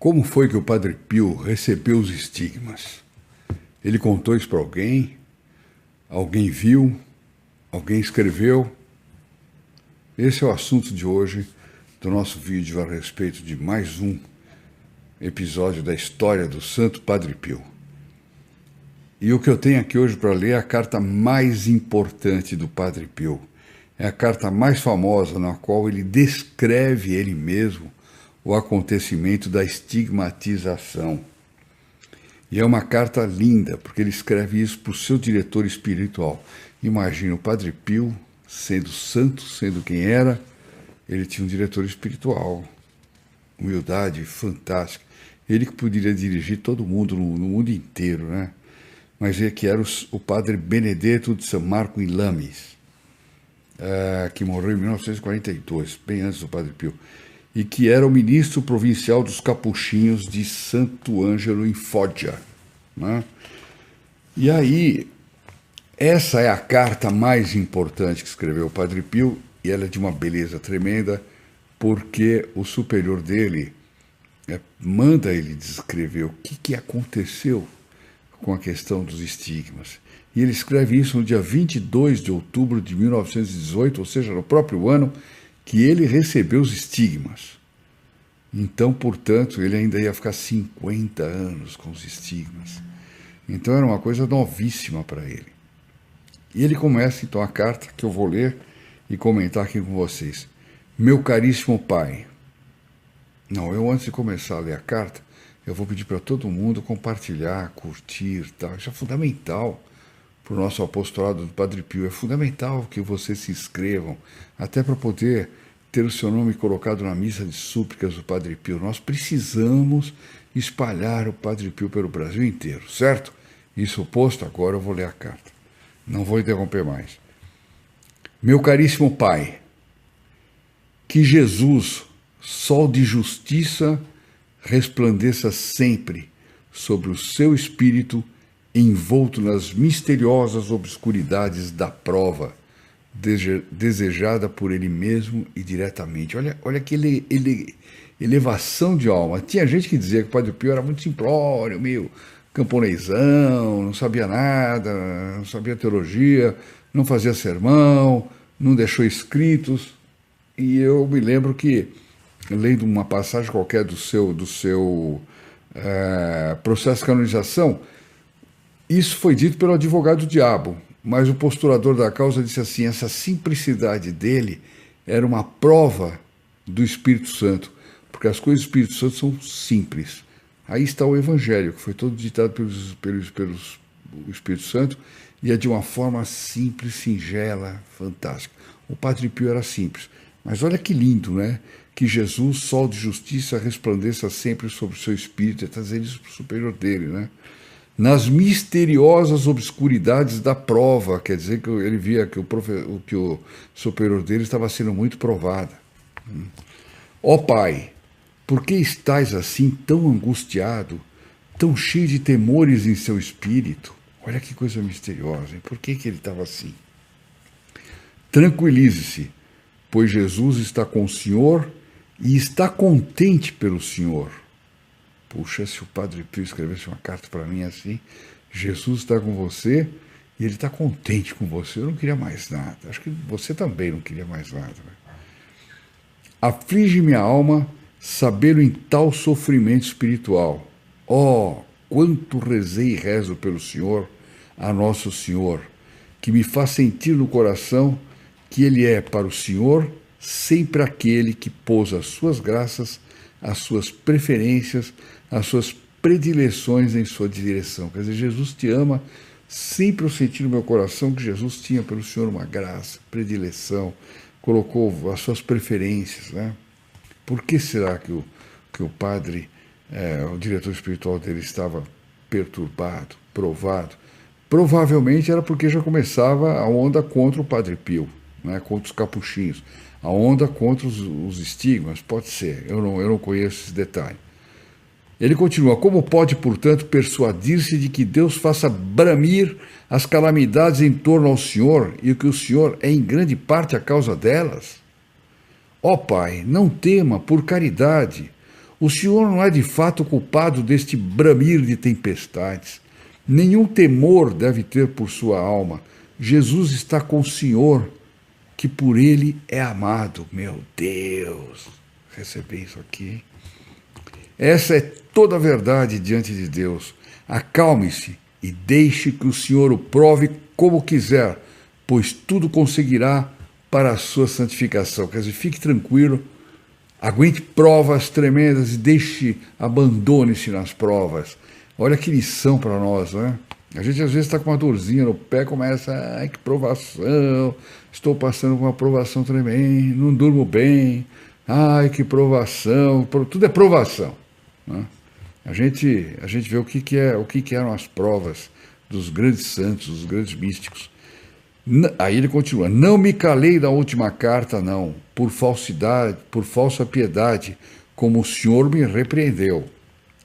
Como foi que o Padre Pio recebeu os estigmas? Ele contou isso para alguém? Alguém viu? Alguém escreveu? Esse é o assunto de hoje do nosso vídeo a respeito de mais um episódio da história do Santo Padre Pio. E o que eu tenho aqui hoje para ler é a carta mais importante do Padre Pio. É a carta mais famosa na qual ele descreve ele mesmo o acontecimento da estigmatização. E é uma carta linda, porque ele escreve isso para o seu diretor espiritual. Imagina o Padre Pio, sendo santo, sendo quem era, ele tinha um diretor espiritual. Humildade fantástica. Ele que poderia dirigir todo mundo, no mundo inteiro, né? Mas ele que era o Padre Benedetto de San Marco in Lamis, que morreu em 1942, bem antes do Padre Pio, e que era o ministro provincial dos capuchinhos de Santo Ângelo em Foggia, né? E aí, essa é a carta mais importante que escreveu o Padre Pio, e ela é de uma beleza tremenda, porque o superior dele manda ele descrever o que aconteceu com a questão dos estigmas. E ele escreve isso no dia 22 de outubro de 1918, ou seja, no próprio ano que ele recebeu os estigmas. Então, portanto, ele ainda ia ficar 50 anos com os estigmas. Então era uma coisa novíssima para ele. E ele começa então a carta que eu vou ler e comentar aqui com vocês. Meu caríssimo pai. Não, eu antes de começar a ler a carta, eu vou pedir para todo mundo compartilhar, curtir, tal. Isso é fundamental para o nosso apostolado do Padre Pio. É fundamental que vocês se inscrevam, até para poder ter o seu nome colocado na missa de súplicas do Padre Pio. Nós precisamos espalhar o Padre Pio pelo Brasil inteiro, certo? Isso posto, agora eu vou ler a carta. Não vou interromper mais. Meu caríssimo pai, que Jesus, sol de justiça, resplandeça sempre sobre o seu espírito, envolto nas misteriosas obscuridades da prova, desejada por ele mesmo e diretamente. Olha que elevação de alma. Tinha gente que dizia que o Padre Pio era muito simplório, meio camponesão, não sabia nada, não sabia teologia, não fazia sermão, não deixou escritos. E eu me lembro que, lendo uma passagem qualquer do seu processo de canonização, isso foi dito pelo advogado do diabo, mas o postulador da causa disse assim, essa simplicidade dele era uma prova do Espírito Santo, porque as coisas do Espírito Santo são simples. Aí está o Evangelho, que foi todo ditado pelo Espírito Santo, e é de uma forma simples, singela, fantástica. O Padre Pio era simples, mas olha que lindo, né? Que Jesus, sol de justiça, resplandeça sempre sobre o seu espírito, está dizendo isso para o superior dele, né? Nas misteriosas obscuridades da prova, quer dizer que ele via que o superior dele estava sendo muito provado. Ó Pai, por que estais assim tão angustiado, tão cheio de temores em seu espírito? Olha que coisa misteriosa, hein? Por que ele estava assim? Tranquilize-se, pois Jesus está com o Senhor e está contente pelo Senhor. Puxa, se o Padre Pio escrevesse uma carta para mim assim, Jesus está com você e ele está contente com você, eu não queria mais nada. Acho que você também não queria mais nada. Né? Aflige minha alma sabê-lo em tal sofrimento espiritual. Oh, quanto rezei e rezo pelo Senhor, a Nosso Senhor, que me faz sentir no coração que ele é para o Senhor sempre aquele que pôs as suas graças, as suas preferências, as suas predileções em sua direção. Quer dizer, Jesus te ama, sempre eu senti no meu coração que Jesus tinha pelo Senhor uma graça, predileção, colocou as suas preferências, né? Por que será que o padre, o diretor espiritual dele estava perturbado, provado? Provavelmente era porque já começava a onda contra o Padre Pio, né, contra os capuchinhos. A onda contra os estigmas, pode ser, eu não conheço esse detalhe. Ele continua, como pode, portanto, persuadir-se de que Deus faça bramir as calamidades em torno ao Senhor e que o Senhor é em grande parte a causa delas? Ó Pai, não tema, por caridade, O Senhor não é de fato culpado deste bramir de tempestades. Nenhum temor deve ter por sua alma. Jesus está com o Senhor, que por ele é amado. Meu Deus, recebi isso aqui. Essa é toda a verdade diante de Deus. Acalme-se e deixe que o Senhor o prove como quiser, pois tudo conseguirá para a sua santificação. Quer dizer, fique tranquilo, aguente provas tremendas e abandone-se nas provas. Olha que lição para nós, né? A gente às vezes está com uma dorzinha no pé, começa, ai que provação, estou passando por uma provação tremenda, não durmo bem, ai que provação, tudo é provação, né? A gente vê o que eram as provas dos grandes santos, dos grandes místicos. Aí ele continua, não me calei da última carta, não, por falsidade, por falsa piedade, como o Senhor me repreendeu.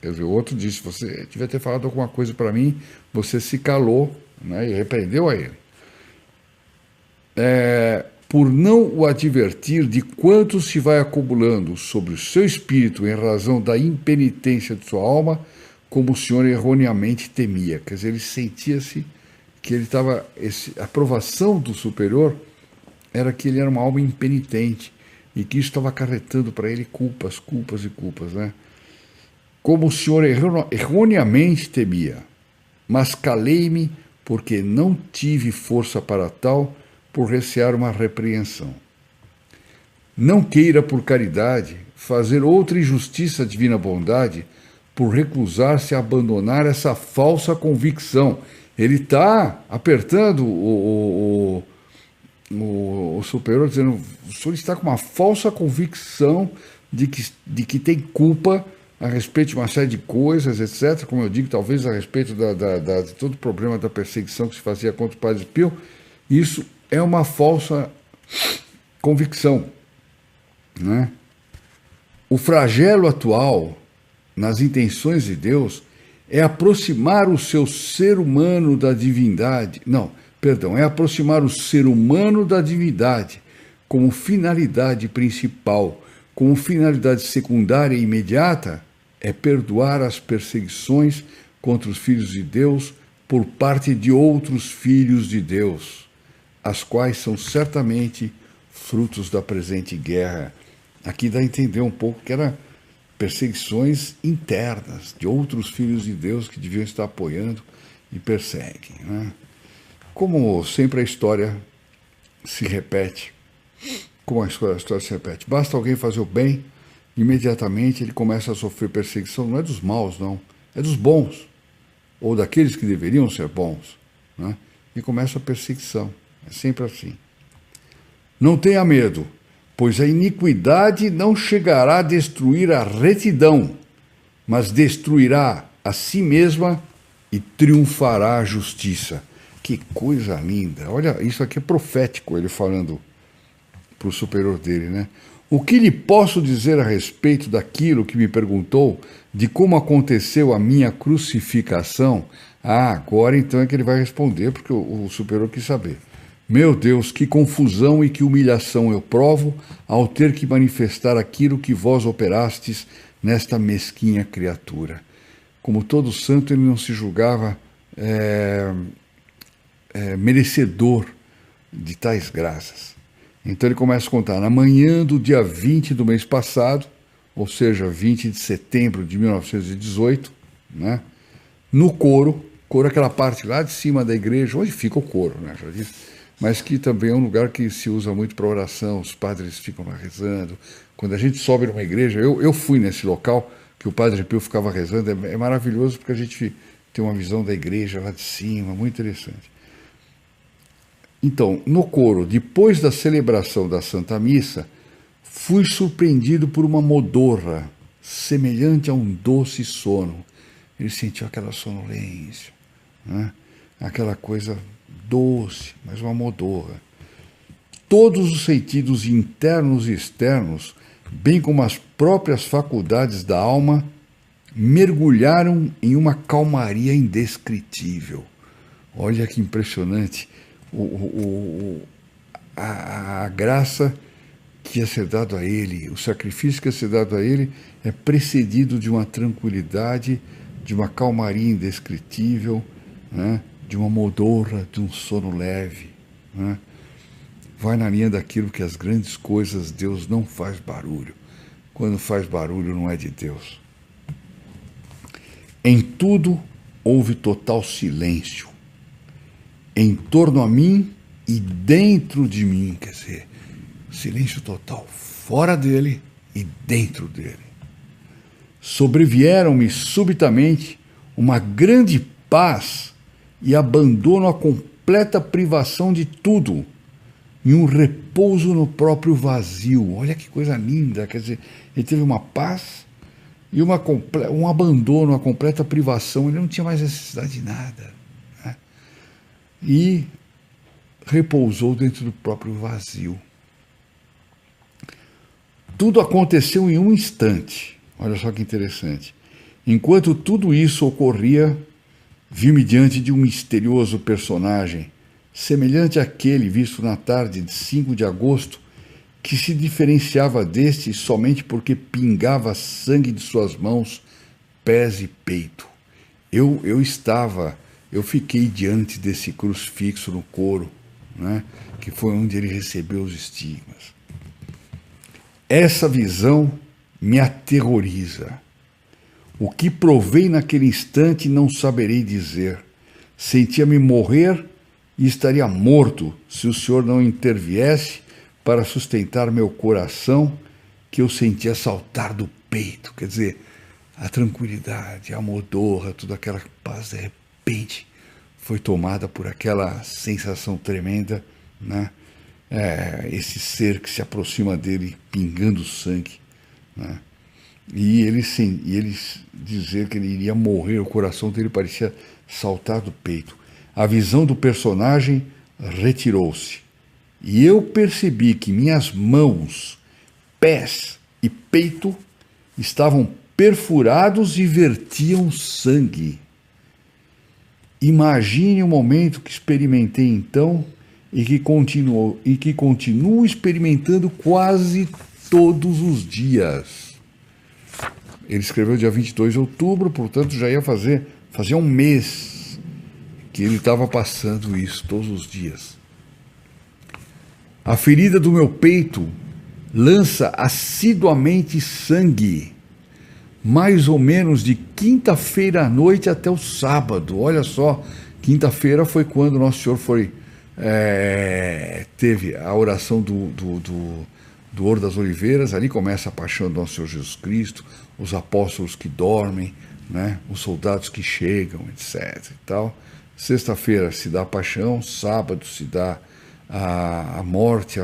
Quer dizer, o outro disse, você devia ter falado alguma coisa para mim, você se calou, né, e repreendeu a ele. Por não o advertir de quanto se vai acumulando sobre o seu espírito em razão da impenitência de sua alma, como o Senhor erroneamente temia. Quer dizer, ele sentia-se que ele estava... A aprovação do superior era que ele era uma alma impenitente e que isso estava acarretando para ele culpas, né? Como o Senhor erroneamente temia, mas calei-me porque não tive força para tal, por recear uma repreensão. Não queira, por caridade, fazer outra injustiça à divina bondade, por recusar-se a abandonar essa falsa convicção. Ele está apertando o superior, dizendo, o senhor está com uma falsa convicção de que tem culpa a respeito de uma série de coisas, etc., como eu digo, talvez a respeito de todo o problema da perseguição que se fazia contra o Padre Pio. Isso é uma falsa convicção, né? O flagelo atual, nas intenções de Deus, é aproximar o seu ser humano da divindade. Não, perdão, é aproximar o ser humano da divindade como finalidade principal. Como finalidade secundária e imediata, é perdoar as perseguições contra os filhos de Deus por parte de outros filhos de Deus, as quais são certamente frutos da presente guerra. Aqui dá a entender um pouco que eram perseguições internas de outros filhos de Deus que deviam estar apoiando e perseguem, né? Como sempre a história se repete, basta alguém fazer o bem, imediatamente ele começa a sofrer perseguição. Não é dos maus, não, é dos bons, ou daqueles que deveriam ser bons, né? E começa a perseguição, é sempre assim. Não tenha medo, pois a iniquidade não chegará a destruir a retidão, mas destruirá a si mesma e triunfará a justiça. Que coisa linda! Olha, isso aqui é profético, ele falando para o superior dele, né? O que lhe posso dizer a respeito daquilo que me perguntou, de como aconteceu a minha crucificação? Ah, agora então é que ele vai responder, porque o superior quis saber. Meu Deus, que confusão e que humilhação eu provo ao ter que manifestar aquilo que vós operastes nesta mesquinha criatura. Como todo santo, ele não se julgava merecedor de tais graças. Então ele começa a contar, na manhã do dia 20 do mês passado, ou seja, 20 de setembro de 1918, né, no coro é aquela parte lá de cima da igreja, onde fica o coro, né, já disse, mas que também é um lugar que se usa muito para oração, os padres ficam lá rezando. Quando a gente sobe numa igreja, eu fui nesse local que o Padre Pio ficava rezando, é maravilhoso porque a gente tem uma visão da igreja lá de cima, muito interessante. Então, no coro, depois da celebração da Santa Missa, fui surpreendido por uma modorra, semelhante a um doce sono. Ele sentiu aquela sonolência, né? Aquela coisa doce, mas uma modorra. Todos os sentidos internos e externos, bem como as próprias faculdades da alma, mergulharam em uma calmaria indescritível. Olha que impressionante a graça que ia ser dado a ele, o sacrifício que ia ser dado a ele é precedido de uma tranquilidade, de uma calmaria indescritível, né? De uma modorra, de um sono leve, né? Vai na linha daquilo que as grandes coisas, Deus não faz barulho. Quando faz barulho não é de Deus. Em tudo houve total silêncio, em torno a mim e dentro de mim, quer dizer, silêncio total, fora dele e dentro dele. Sobrevieram-me subitamente uma grande paz e abandono à completa privação de tudo, e um repouso no próprio vazio. Olha que coisa linda, quer dizer, ele teve uma paz e um abandono, uma completa privação, ele não tinha mais necessidade de nada, né? E repousou dentro do próprio vazio. Tudo aconteceu em um instante. Olha só que interessante. Enquanto tudo isso ocorria, vi-me diante de um misterioso personagem, semelhante àquele visto na tarde de 5 de agosto, que se diferenciava deste somente porque pingava sangue de suas mãos, pés e peito. Eu fiquei diante desse crucifixo no couro, né, que foi onde ele recebeu os estigmas. Essa visão me aterroriza. O que provei naquele instante não saberei dizer. Sentia-me morrer e estaria morto se o Senhor não interviesse para sustentar meu coração, que eu sentia saltar do peito. Quer dizer, a tranquilidade, a modorra, toda aquela paz, de repente, foi tomada por aquela sensação tremenda, né? Esse ser que se aproxima dele, pingando sangue, né? E ele dizer que ele iria morrer, o coração dele parecia saltar do peito. A visão do personagem retirou-se. E eu percebi que minhas mãos, pés e peito estavam perfurados e vertiam sangue. Imagine o momento que experimentei então e que continuo experimentando quase todos os dias. Ele escreveu dia 22 de outubro, portanto já ia fazia um mês que ele estava passando isso todos os dias. A ferida do meu peito lança assiduamente sangue, mais ou menos de quinta-feira à noite até o sábado. Olha só, quinta-feira foi quando Nosso Senhor teve a oração do Horto das Oliveiras. Ali começa a paixão do Nosso Senhor Jesus Cristo, os apóstolos que dormem, né, os soldados que chegam, etc. E tal. Sexta-feira se dá a paixão, sábado se dá a morte,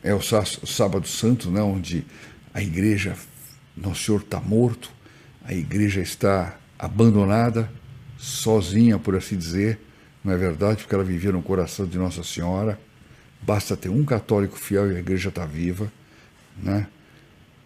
é o sábado santo, né, onde a igreja, Nosso Senhor está morto, a igreja está abandonada, sozinha, por assim dizer, não é verdade? Porque ela vivia no coração de Nossa Senhora, basta ter um católico fiel e a igreja está viva, né?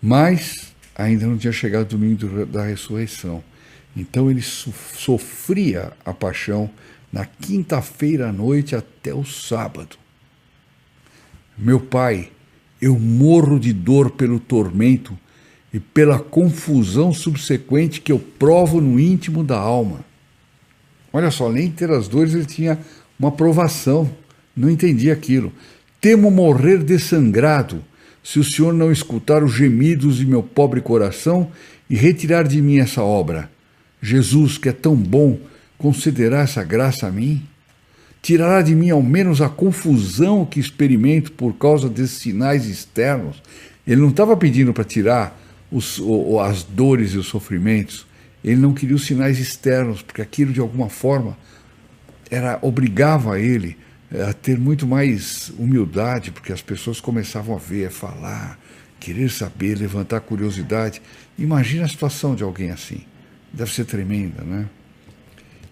Mas ainda não tinha chegado o domingo da ressurreição. Então ele sofria a paixão na quinta-feira à noite até o sábado. Meu Pai, eu morro de dor pelo tormento e pela confusão subsequente que eu provo no íntimo da alma. Olha só, além de ter as dores, ele tinha uma provação, não entendia aquilo. Temo morrer dessangrado, se o Senhor não escutar os gemidos de meu pobre coração e retirar de mim essa obra. Jesus, que é tão bom, concederá essa graça a mim? Tirará de mim ao menos a confusão que experimento por causa desses sinais externos? Ele não estava pedindo para tirar as dores e os sofrimentos. Ele não queria os sinais externos, porque aquilo de alguma forma obrigava ele a ter muito mais humildade, porque as pessoas começavam a ver, a falar, querer saber, levantar curiosidade. Imagina a situação de alguém assim. Deve ser tremenda, né?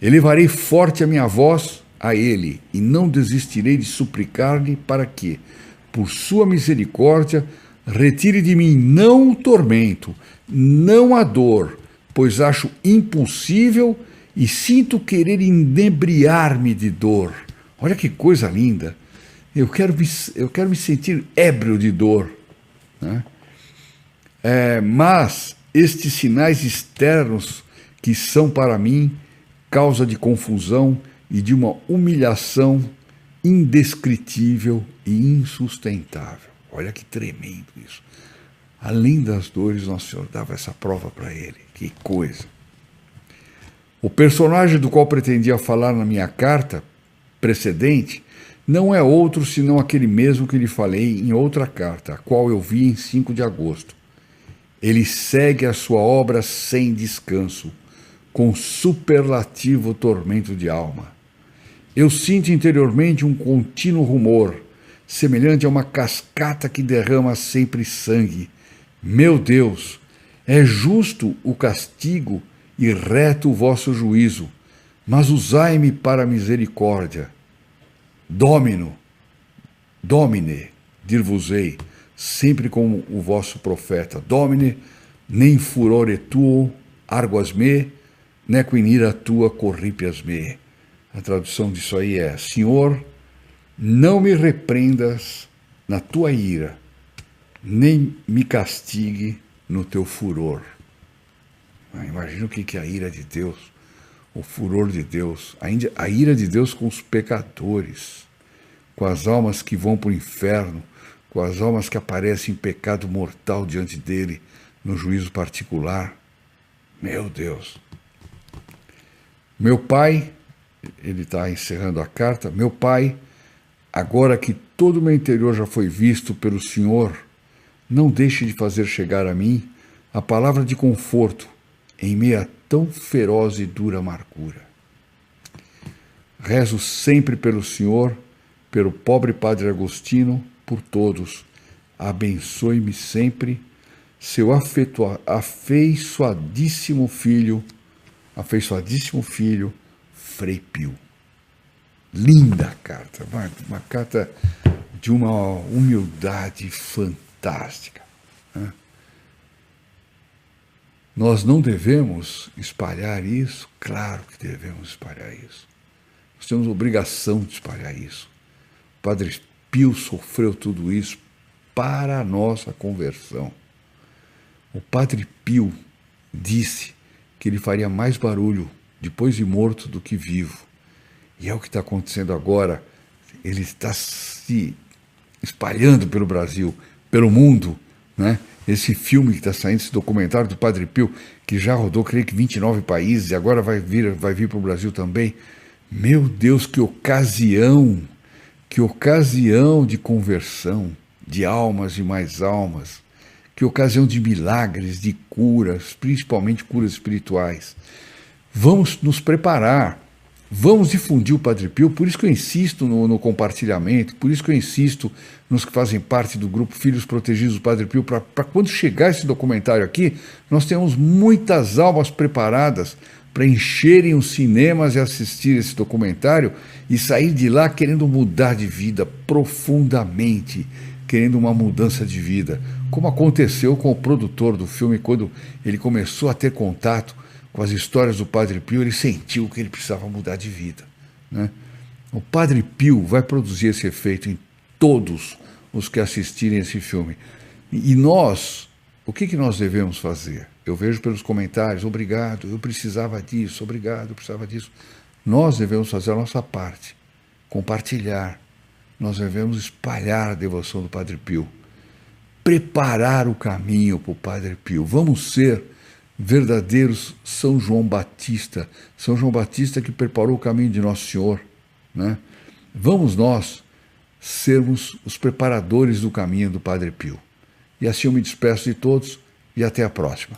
Elevarei forte a minha voz a ele, e não desistirei de suplicar-lhe para que, por sua misericórdia, retire de mim não o tormento, não a dor, pois acho impossível e sinto querer inebriar-me de dor. Olha que coisa linda! Eu quero me sentir ébrio de dor, né? Mas estes sinais externos que são para mim causa de confusão e de uma humilhação indescritível e insustentável. Olha que tremendo isso. Além das dores, Nosso Senhor dava essa prova para ele. Que coisa. O personagem do qual pretendia falar na minha carta precedente não é outro senão aquele mesmo que lhe falei em outra carta, a qual eu vi em 5 de agosto. Ele segue a sua obra sem descanso, com superlativo tormento de alma. Eu sinto interiormente um contínuo rumor, semelhante a uma cascata que derrama sempre sangue. Meu Deus, é justo o castigo e reto o vosso juízo, mas usai-me para a misericórdia. Domine, dir-vos-ei, sempre como o vosso profeta. Domine, nem furore tuo arguas me, neque in ira tua corripias me. A tradução disso aí é: Senhor, não me repreendas na tua ira, nem me castigue no teu furor. Imagina o que é a ira de Deus, o furor de Deus, a ira de Deus com os pecadores, com as almas que vão para o inferno, com as almas que aparecem em pecado mortal diante dele, no juízo particular. Meu Deus. Meu Pai, ele está encerrando a carta, meu Pai, agora que todo o meu interior já foi visto pelo Senhor, não deixe de fazer chegar a mim a palavra de conforto em meio a tão feroz e dura amargura. Rezo sempre pelo Senhor, pelo pobre Padre Agostinho, por todos. Abençoe-me sempre, seu afeiçoadíssimo filho, Frei Pio. Linda carta, uma carta de uma humildade fantástica, né? Nós não devemos espalhar isso? Claro que devemos espalhar isso. Nós temos obrigação de espalhar isso. O Padre Pio sofreu tudo isso para a nossa conversão. O Padre Pio disse que ele faria mais barulho depois de morto do que vivo. E é o que está acontecendo agora. Ele está se espalhando pelo Brasil, pelo mundo, né? Esse filme que está saindo, esse documentário do Padre Pio, que já rodou, creio que 29 países, e agora vai vir para o Brasil também. Meu Deus, que ocasião de conversão, de almas e mais almas, que ocasião de milagres, de curas, principalmente curas espirituais. Vamos nos preparar, vamos difundir o Padre Pio, por isso que eu insisto no compartilhamento, por isso que eu insisto nos que fazem parte do grupo Filhos Protegidos do Padre Pio, para quando chegar esse documentário aqui, nós temos muitas almas preparadas para encherem os cinemas e assistir esse documentário e sair de lá querendo mudar de vida profundamente, querendo uma mudança de vida, como aconteceu com o produtor do filme. Quando ele começou a ter contato com as histórias do Padre Pio, ele sentiu que ele precisava mudar de vida, né? O Padre Pio vai produzir esse efeito em todos os que assistirem esse filme. E nós, o que nós devemos fazer? Eu vejo pelos comentários: obrigado, eu precisava disso, obrigado, eu precisava disso. Nós devemos fazer a nossa parte, compartilhar. Nós devemos espalhar a devoção do Padre Pio, preparar o caminho para o Padre Pio. Vamos ser verdadeiros São João Batista que preparou o caminho de Nosso Senhor, né? Vamos nós sermos os preparadores do caminho do Padre Pio. E assim eu me despeço de todos e até a próxima.